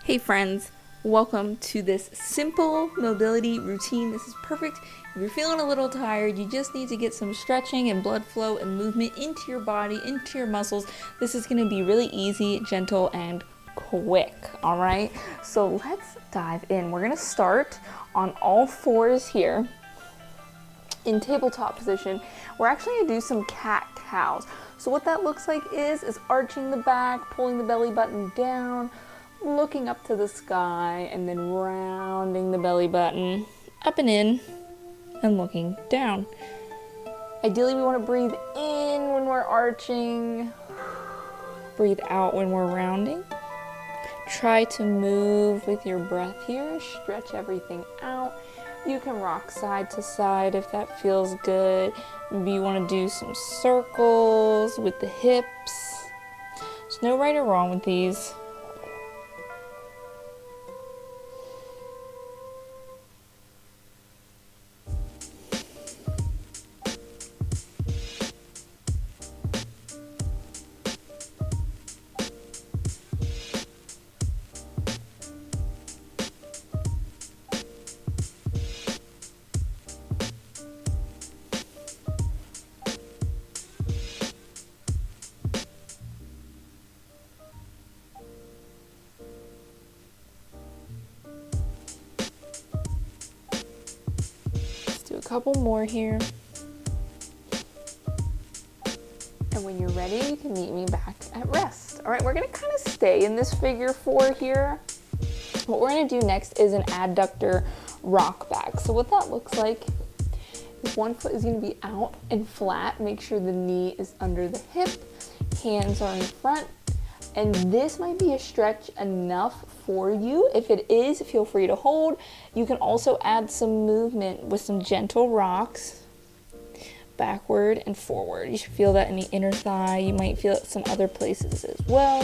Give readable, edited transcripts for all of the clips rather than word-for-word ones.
Hey friends, welcome to this simple mobility routine. This is perfect if you're feeling a little tired, you just need to get some stretching and blood flow and movement into your body, into your muscles. This is going to be really easy, gentle, and quick, all right? So let's dive in. We're going to start on all fours here in tabletop position. We're actually going to do some cat-cows. So what that looks like is arching the back, pulling the belly button down, looking up to the sky, and then rounding the belly button up and in and looking down. Ideally, we want to breathe in when we're arching, breathe out when we're rounding. Try to move with your breath here, stretch everything out. You can rock side to side if that feels good. Maybe you want to do some circles with the hips. There's no right or wrong with these. Do a couple more here. And when you're ready, you can meet me back at rest. All right, we're gonna kind of stay in this figure four here. What we're gonna do next is an adductor rock back. So what that looks like is one foot is gonna be out and flat. Make sure the knee is under the hip, hands are in front. And this might be a stretch enough for you. If it is, feel free to hold. You can also add some movement with some gentle rocks, backward and forward. You should feel that in the inner thigh. You might feel it some other places as well.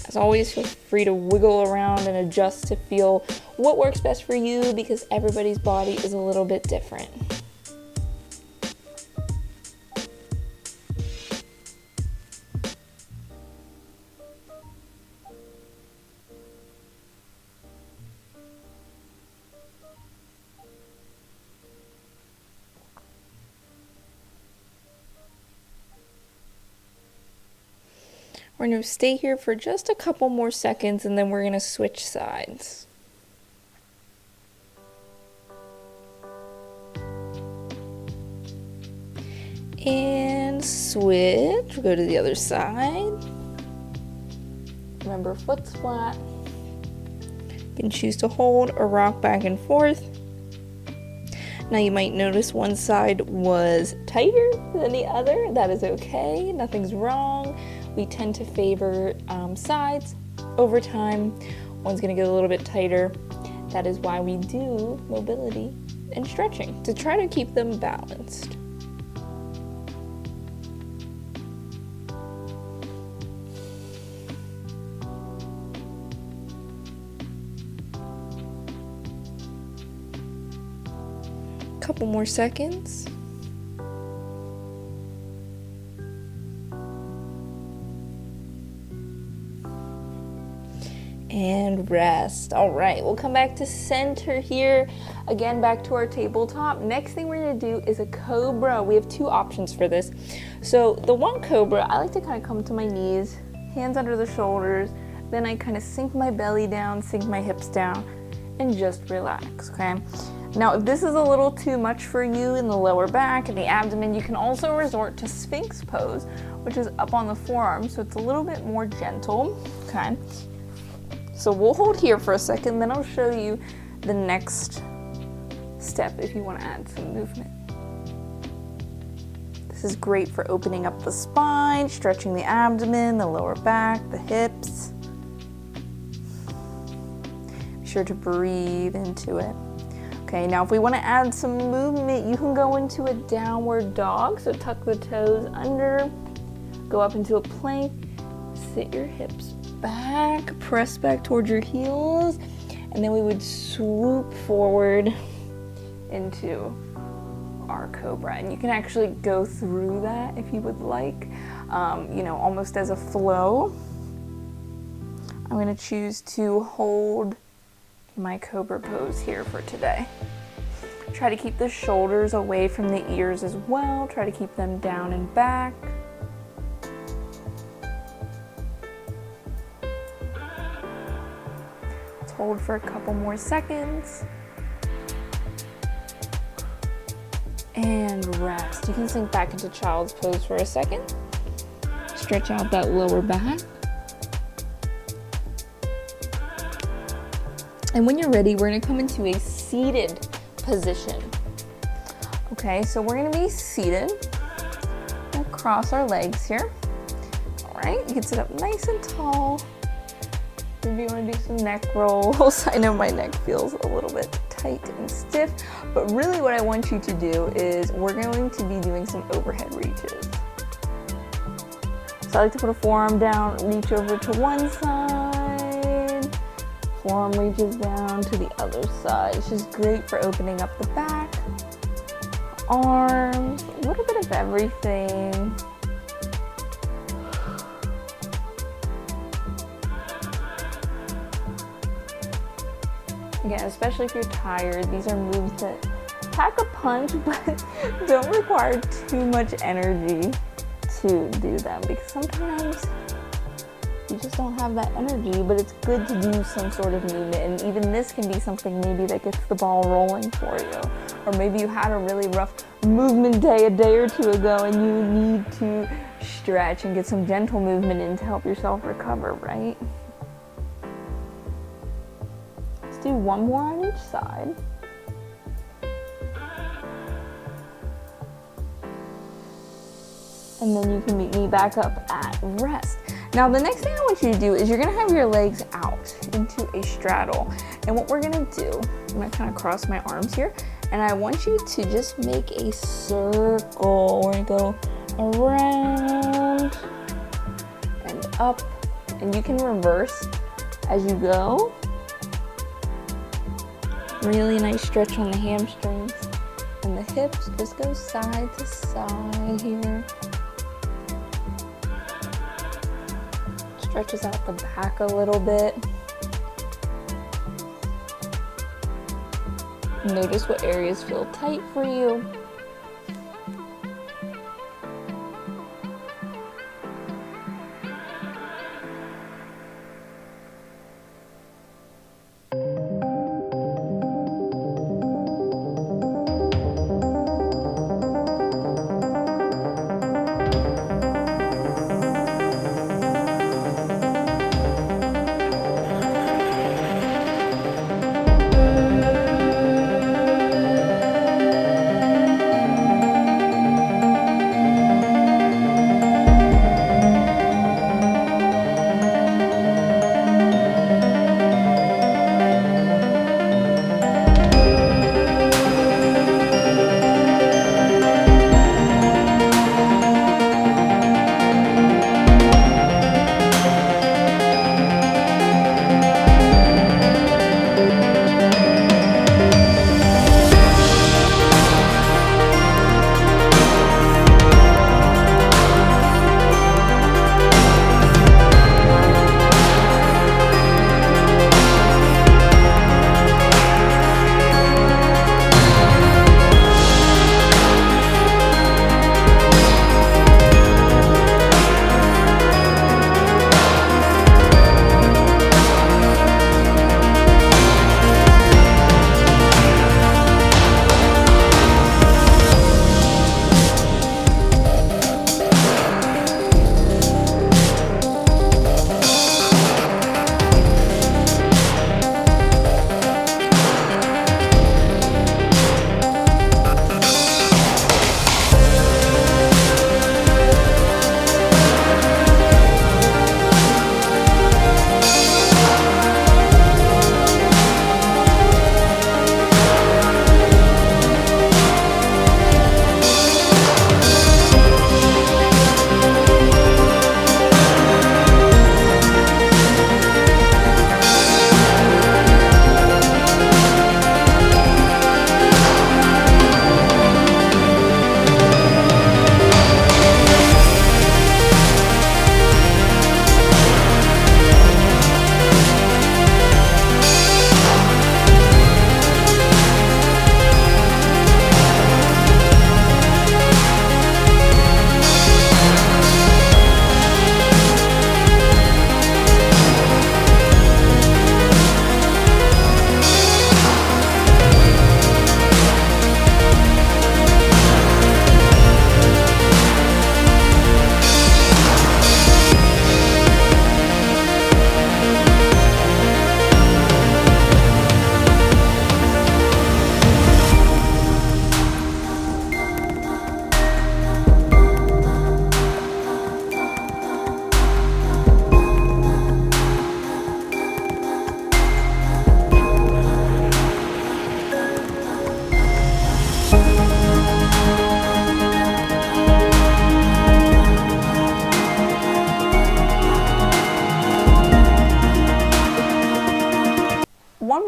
As always, feel free to wiggle around and adjust to feel what works best for you, because everybody's body is a little bit different. We're going to stay here for just a couple more seconds, and then we're going to switch sides. And switch. We'll go to the other side. Remember, foot's flat. You can choose to hold or rock back and forth. Now you might notice one side was tighter than the other. That is okay. Nothing's wrong. We tend to favor sides over time. One's going to get a little bit tighter. That is why we do mobility and stretching, to try to keep them balanced. Couple more seconds. And rest. All right, we'll come back to center here. Again, back to our tabletop. Next thing we're gonna do is a cobra. We have two options for this. So the one cobra, I like to kind of come to my knees, hands under the shoulders, then I kind of sink my belly down, sink my hips down, and just relax, okay? Now, if this is a little too much for you in the lower back and the abdomen, you can also resort to Sphinx pose, which is up on the forearm, so it's a little bit more gentle, okay? So we'll hold here for a second, then I'll show you the next step if you want to add some movement. This is great for opening up the spine, stretching the abdomen, the lower back, the hips. Be sure to breathe into it. Okay, now if we want to add some movement, you can go into a downward dog. So tuck the toes under, go up into a plank, sit your hips back, press back towards your heels, and then we would swoop forward into our cobra. And you can actually go through that if you would like. you know, almost as a flow. I'm going to choose to hold my Cobra Pose here for today. Try to keep the shoulders away from the ears as well. Try to keep them down and back. Let's hold for a couple more seconds. And rest. You can sink back into child's pose for a second. Stretch out that lower back. And when you're ready, we're gonna come into a seated position. Okay, so we're gonna be seated. We'll cross our legs here. All right, you can sit up nice and tall. Maybe you wanna do some neck rolls. I know my neck feels a little bit tight and stiff, but really what I want you to do is we're going to be doing some overhead reaches. So I like to put a forearm down, reach over to one side, forearm reaches down to the other side. It's just great for opening up the back, arms, a little bit of everything. Again, especially if you're tired, these are moves that pack a punch, but don't require too much energy to do them, because sometimes you just don't have that energy, but it's good to do some sort of movement. And even this can be something maybe that gets the ball rolling for you. Or maybe you had a really rough movement day a day or two ago and you need to stretch and get some gentle movement in to help yourself recover, right? Let's do one more on each side. And then you can meet me back up at rest. Now the next thing I want you to do is you're gonna have your legs out into a straddle. And what we're gonna do, I'm gonna kind of cross my arms here, and I want you to just make a circle. We're gonna go around and up, and you can reverse as you go. Really nice stretch on the hamstrings and the hips. Just go side to side here. Stretches out the back a little bit. Notice what areas feel tight for you.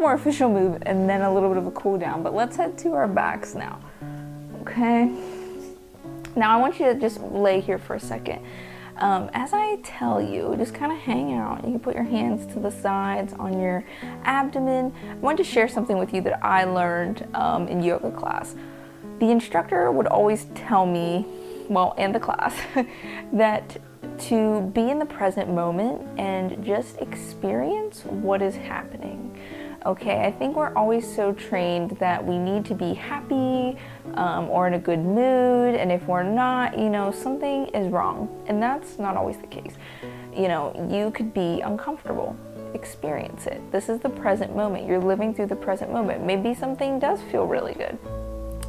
more official move and then a little bit of a cool down. But let's head to our backs now. Okay. Now I want you to just lay here for a second. As I tell you, just kind of hang out. You can put your hands to the sides on your abdomen. I want to share something with you that I learned in yoga class. The instructor would always tell me, well, and the class, that to be in the present moment and just experience what is happening. Okay, I think we're always so trained that we need to be happy or in a good mood, and if we're not, you know, something is wrong, and that's not always the case. You know, you could be uncomfortable. Experience it. This is the present moment. You're living through the present moment. Maybe something does feel really good.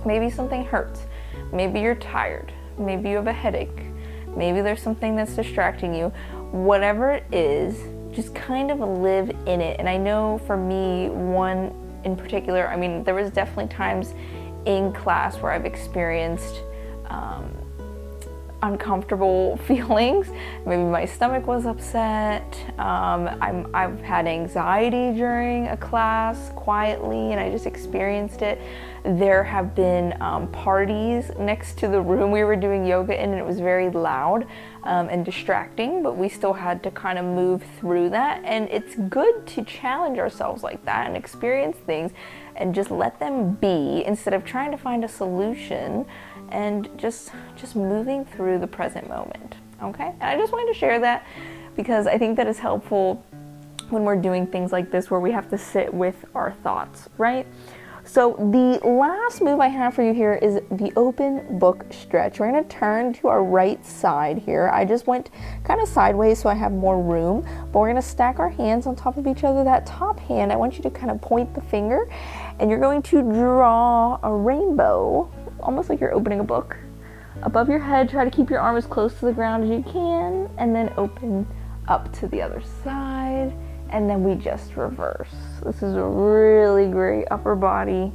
Maybe something hurts. Maybe you're tired. Maybe you have a headache. Maybe there's something that's distracting you. Whatever it is, just kind of live in it. And I know for me, one in particular, I mean, there was definitely times in class where I've experienced uncomfortable feelings. Maybe my stomach was upset. I've had anxiety during a class quietly, and I just experienced it. There have been parties next to the room we were doing yoga in, and it was very loud and distracting, but we still had to kind of move through that. And it's good to challenge ourselves like that and experience things and just let them be instead of trying to find a solution, and just moving through the present moment. Okay, and I just wanted to share that because I think that is helpful when we're doing things like this where we have to sit with our thoughts, right? So the last move I have for you here is the open book stretch. We're going to turn to our right side here. I just went kind of sideways so I have more room, but we're going to stack our hands on top of each other. That top hand, I want you to kind of point the finger, and you're going to draw a rainbow, almost like you're opening a book, above your head. Try to keep your arm as close to the ground as you can, and then open up to the other side. And then we just reverse. This is a really great upper body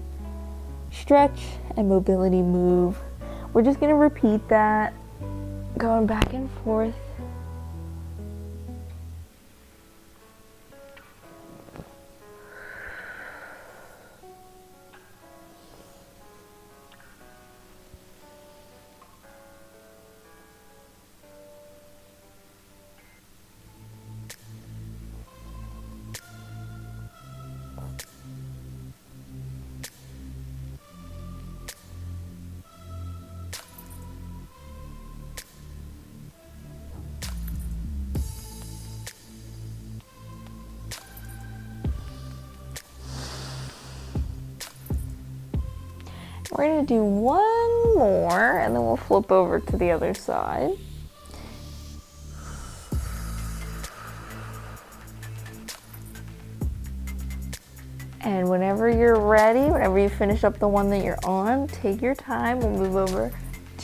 stretch and mobility move. We're just gonna repeat that, going back and forth. We're going to do one more, and then we'll flip over to the other side. And whenever you're ready, whenever you finish up the one that you're on, take your time. We'll move over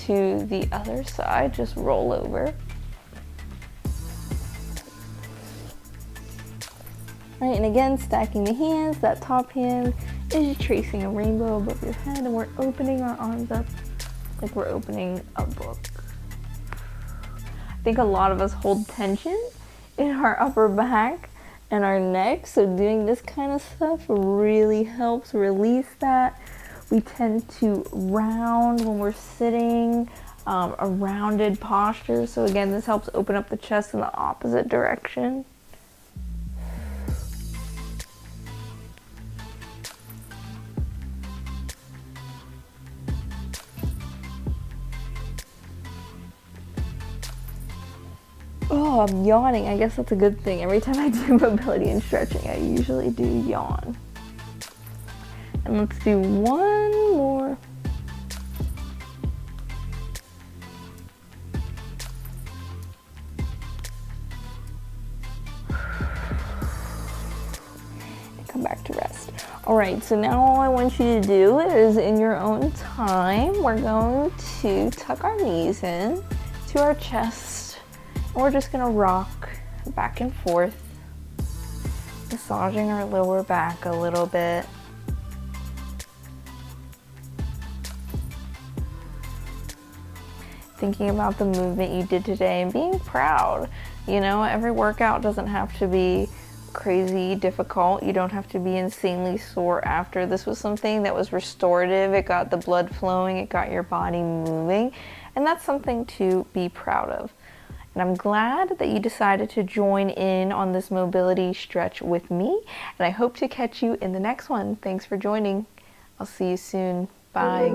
to the other side. Just roll over. Right, and again, stacking the hands. That top hand is tracing a rainbow above your head, and we're opening our arms up like we're opening a book. I think a lot of us hold tension in our upper back and our neck, so doing this kind of stuff really helps release that. We tend to round when we're sitting, a rounded posture. So again, this helps open up the chest in the opposite direction. Oh, I'm yawning. I guess that's a good thing. Every time I do mobility and stretching, I usually do yawn. And let's do one more. And come back to rest. All right, so now all I want you to do is, in your own time, we're going to tuck our knees in to our chest. We're just gonna rock back and forth, massaging our lower back a little bit. Thinking about the movement you did today and being proud. You know, every workout doesn't have to be crazy difficult. You don't have to be insanely sore after. This was something that was restorative. It got the blood flowing, it got your body moving, and that's something to be proud of. And I'm glad that you decided to join in on this mobility stretch with me, and I hope to catch you in the next one. Thanks for joining. I'll see you soon. Bye.